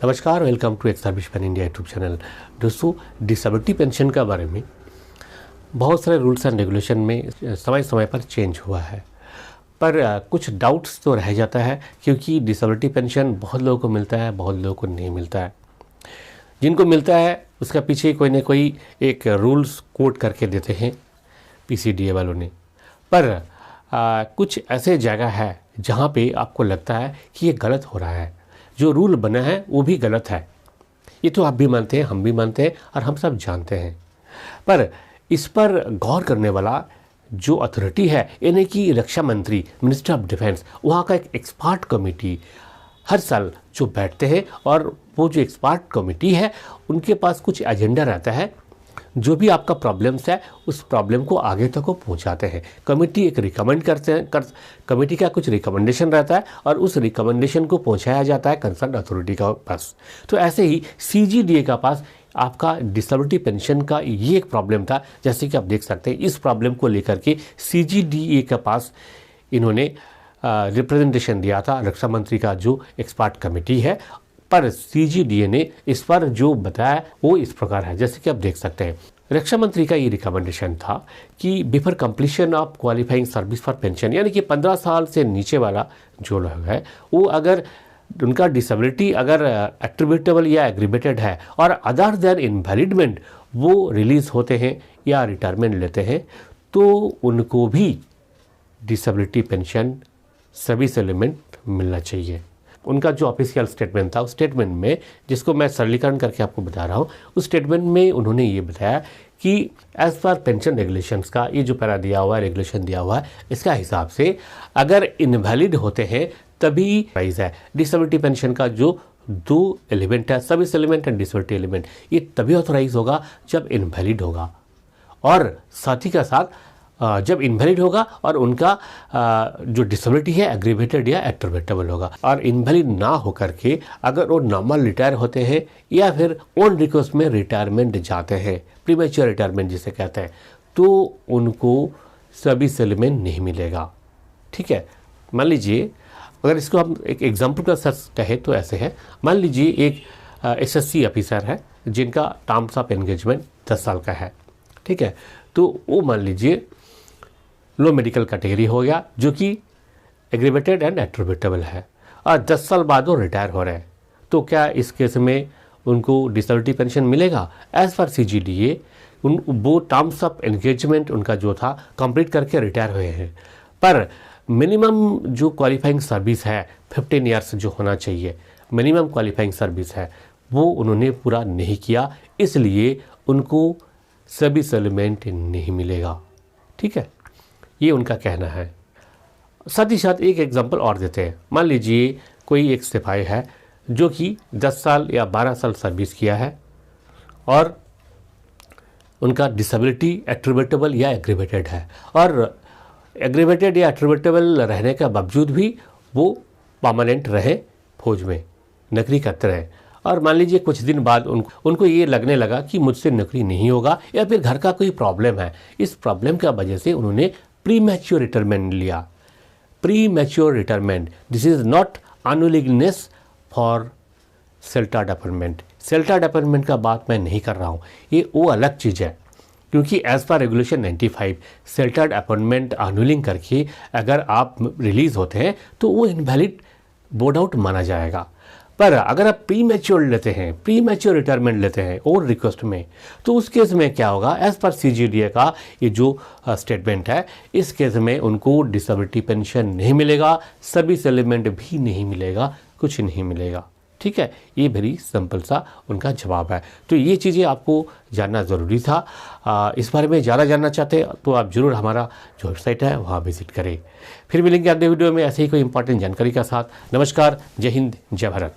नमस्कार, welcome to ex service pen India YouTube channel. दोस्तों, disability pension के बारे में बहुत सारे रूल्स एंड रेगुलेशन में समय समय पर चेंज हुआ है, पर कुछ डाउट्स तो रह जाता है क्योंकि डिसेबिलिटी पेंशन बहुत लोगों को मिलता है, बहुत लोगों को नहीं मिलता है। जिनको मिलता है उसका पीछे कोई ना कोई एक रूल्स कोड करके देते हैं पीसीडीए वालों ने, पर कुछ ऐसे जगह है जहाँ पे आपको लगता है कि ये गलत हो रहा है, जो रूल बना है वो भी गलत है। ये तो आप भी मानते हैं, हम भी मानते हैं और हम सब जानते हैं, पर इस पर गौर करने वाला जो अथॉरिटी है, यानी कि रक्षा मंत्री, मिनिस्टर ऑफ डिफेंस, वहाँ का एक एक्सपर्ट कमेटी हर साल जो बैठते हैं, और वो जो एक्सपर्ट कमेटी है उनके पास कुछ एजेंडा रहता है। जो भी आपका प्रॉब्लम्स है उस प्रॉब्लम को आगे तक वो पहुंचाते हैं। कमेटी एक रिकमेंड करते हैं, कमेटी का कुछ रिकमेंडेशन रहता है और उस रिकमेंडेशन को पहुंचाया जाता है कंसर्न अथॉरिटी का पास। तो ऐसे ही सीजीडीए का पास आपका डिसेबिलिटी पेंशन का ये एक प्रॉब्लम था। जैसे कि आप देख सकते हैं, इस प्रॉब्लम को लेकर के सीजीडीए के पास इन्होंने रिप्रेजेंटेशन दिया था, रक्षा मंत्री का जो एक्सपर्ट कमेटी है। पर सीजीडीए ने इस पर जो बताया वो इस प्रकार है, जैसे कि आप देख सकते हैं। रक्षा मंत्री का ये रिकमेंडेशन था कि before completion of qualifying service for pension, यानी कि 15 साल से नीचे वाला जो लोग है, वो अगर उनका डिसेबिलिटी अगर एट्रीब्यूटेबल या एग्रीवेटेड है और अदर देन इनवैलिडमेंट वो रिलीज होते हैं या रिटायरमेंट लेते हैं, तो उनको भी डिसेबिलिटी पेंशन सर्विस एलिमेंट मिलना चाहिए। उनका जो ऑफिशियल स्टेटमेंट था, उस स्टेटमेंट में, जिसको मैं सरलीकरण करके आपको बता रहा हूँ, उस स्टेटमेंट में उन्होंने ये बताया कि एज पर पेंशन रेगुलेशंस का ये जो पैरा दिया हुआ है, रेगुलेशन दिया हुआ है, इसका हिसाब से अगर इनवैलिड होते हैं तभी प्राइस है। डिसेबिलिटी पेंशन का जो दो एलिमेंट है, service element and disability element, ये तभी ऑथोराइज होगा जब इनवैलिड होगा, और साथ ही का साथ जब इनवैलिड होगा और उनका जो डिसेबिलिटी है एग्रीवेटेड या एट्रीब्यूटेबल होगा। और इनवैलिड ना होकर के अगर वो नॉर्मल रिटायर होते हैं या फिर ऑन रिक्वेस्ट में रिटायरमेंट जाते हैं, प्रीमेच्योर रिटायरमेंट जिसे कहते हैं, तो उनको सर्विस एलिमेंट नहीं मिलेगा। ठीक है, मान लीजिए अगर इसको हम एक एग्जाम्पल का सर्च कहें तो ऐसे है। मान लीजिए एक एसएससी ऑफिसर है जिनका टर्म्स ऑफ एंगेजमेंट 10 साल का है। ठीक है, तो वो मान लीजिए लो मेडिकल कैटेगरी हो गया, जो कि एग्रीवेटेड एंड एट्रीब्यूटेबल है, और 10 साल बाद वो रिटायर हो रहे हैं, तो क्या इस केस में उनको डिसेबिलिटी पेंशन मिलेगा? एज पर सीजीडीए वो टर्म्स ऑफ एंगेजमेंट उनका जो था कंप्लीट करके रिटायर हुए हैं, पर मिनिमम जो क्वालिफाइंग सर्विस है 15 ईयर्स जो होना चाहिए, मिनिमम क्वालिफाइंग सर्विस है, वो उन्होंने पूरा नहीं किया, इसलिए उनको सर्विस एलिमेंट नहीं मिलेगा। ठीक है, ये उनका कहना है। साथ ही साथ एक एग्जांपल और देते हैं। मान लीजिए कोई एक सिपाही है जो कि 10 साल या 12 साल सर्विस किया है और उनका डिसेबिलिटी एट्रीब्यूटेबल या एग्रीवेटेड है, और एग्रीवेटेड या एट्रीब्यूटेबल रहने के बावजूद भी वो परमानेंट रहे, फौज में नौकरी करते रहे, और मान लीजिए कुछ दिन बाद उनको ये लगने लगा कि मुझसे नौकरी नहीं होगा या फिर घर का कोई प्रॉब्लम है। इस प्रॉब्लम की वजह से उन्होंने प्री मैच्योर रिटायरमेंट लिया। Premature retirement, this is not unwillingness for सेल्टार्ड अपॉइंटमेंट। सेल्टार्ड अपॉइंटमेंट का बात मैं नहीं कर रहा हूँ, ये वो अलग चीज़ है, क्योंकि as per regulation 95 सेल्टार्ड appointment unwilling करके अगर आप रिलीज होते हैं तो वो इनवैलिड बोर्ड आउट माना जाएगा। पर अगर आप प्री मैच्योर लेते हैं, प्री मैच्योर रिटायरमेंट लेते हैं और रिक्वेस्ट में, तो उस केस में क्या होगा? एज पर सीजीडीए का ये जो स्टेटमेंट है, इस केस में उनको डिसेबिलिटी पेंशन नहीं मिलेगा, सर्विस एलिमेंट भी नहीं मिलेगा, कुछ नहीं मिलेगा। ठीक है, ये वेरी सिंपल सा उनका जवाब है। तो ये चीज़ें आपको जानना ज़रूरी था। इस बारे में ज़्यादा जानना चाहते हैं तो आप ज़रूर हमारा जो वेबसाइट है वहाँ विजिट करें। फिर मिलेंगे अगले वीडियो में ऐसे ही कोई इंपॉर्टेंट जानकारी के साथ। नमस्कार, जय हिंद, जय भारत।